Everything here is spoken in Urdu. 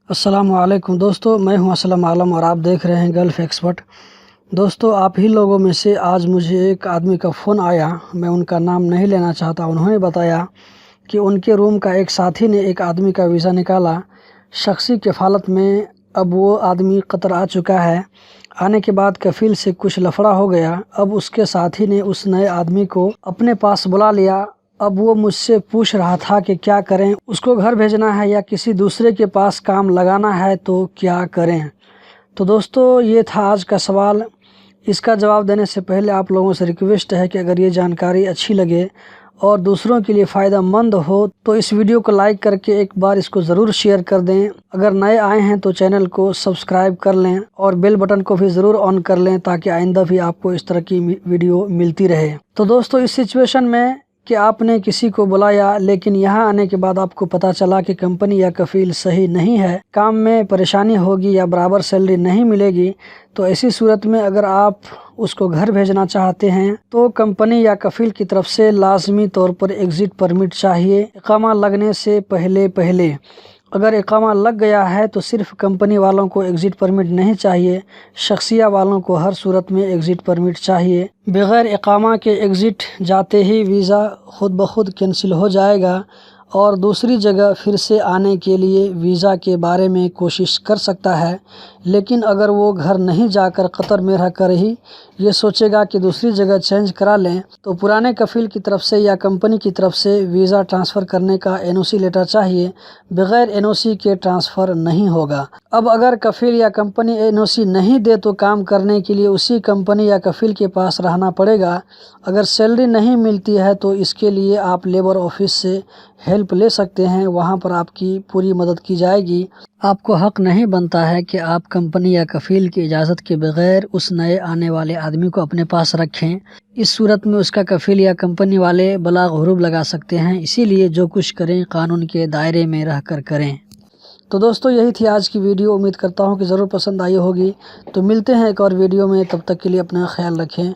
السلام علیکم دوستو، میں ہوں اسلم عالم اور آپ دیکھ رہے ہیں گلف ایکسپرٹ۔ دوستو، آپ ہی لوگوں میں سے آج مجھے ایک آدمی کا فون آیا، میں ان کا نام نہیں لینا چاہتا۔ انہوں نے بتایا کہ ان کے روم کا ایک ساتھی نے ایک آدمی کا ویزا نکالا شخصی کفالت میں۔ اب وہ آدمی قطر آ چکا ہے۔ آنے کے بعد کفیل سے کچھ لفڑا ہو گیا۔ اب اس کے ساتھی نے اس نئے آدمی کو اپنے پاس بلا لیا۔ اب وہ مجھ سے پوچھ رہا تھا کہ کیا کریں، اس کو گھر بھیجنا ہے یا کسی دوسرے کے پاس کام لگانا ہے تو کیا کریں۔ تو دوستو، یہ تھا آج کا سوال۔ اس کا جواب دینے سے پہلے آپ لوگوں سے ریکویسٹ ہے کہ اگر یہ جانکاری اچھی لگے اور دوسروں کے لیے فائدہ مند ہو تو اس ویڈیو کو لائک کر کے ایک بار اس کو ضرور شیئر کر دیں۔ اگر نئے آئے ہیں تو چینل کو سبسکرائب کر لیں اور بیل بٹن کو بھی ضرور آن کر لیں تاکہ آئندہ بھی آپ کو اس طرح کی ویڈیو ملتی رہے۔ تو دوستو، اس سچویشن میں کہ آپ نے کسی کو بلایا لیکن یہاں آنے کے بعد آپ کو پتہ چلا کہ کمپنی یا کفیل صحیح نہیں ہے، کام میں پریشانی ہوگی یا برابر سیلری نہیں ملے گی، تو ایسی صورت میں اگر آپ اس کو گھر بھیجنا چاہتے ہیں تو کمپنی یا کفیل کی طرف سے لازمی طور پر ایگزٹ پرمٹ چاہیے اقامہ لگنے سے پہلے۔ اگر اقامہ لگ گیا ہے تو صرف کمپنی والوں کو ایگزٹ پرمٹ نہیں چاہیے، شخصیہ والوں کو ہر صورت میں ایگزٹ پرمٹ چاہیے۔ بغیر اقامہ کے ایگزٹ جاتے ہی ویزا خود بخود کینسل ہو جائے گا اور دوسری جگہ پھر سے آنے کے لیے ویزا کے بارے میں کوشش کر سکتا ہے۔ لیکن اگر وہ گھر نہیں جا کر قطر میں رہ کر ہی یہ سوچے گا کہ دوسری جگہ چینج کرا لیں تو پرانے کفیل کی طرف سے یا کمپنی کی طرف سے ویزا ٹرانسفر کرنے کا NOC لیٹر چاہیے۔ بغیر NOC کے ٹرانسفر نہیں ہوگا۔ اب اگر کفیل یا کمپنی NOC نہیں دے تو کام کرنے کے لیے اسی کمپنی یا کفیل کے پاس رہنا پڑے گا۔ اگر سیلری نہیں ملتی ہے تو اس کے لیے آپ لیبر آفس سے ہیلپ لے سکتے ہیں، وہاں پر آپ کی پوری مدد کی جائے گی۔ آپ کو حق نہیں بنتا ہے کہ آپ کمپنی یا کفیل کی اجازت کے بغیر اس نئے آنے والے آدمی کو اپنے پاس رکھیں۔ اس صورت میں اس کا کفیل یا کمپنی والے بلاغ حروب لگا سکتے ہیں، اسی لیے جو کچھ کریں قانون کے دائرے میں رہ کر کریں۔ تو دوستو، یہی تھی آج کی ویڈیو۔ امید کرتا ہوں کہ ضرور پسند آئی ہوگی۔ تو ملتے ہیں ایک اور ویڈیو میں، تب تک کے لیے اپنا خیال رکھیں۔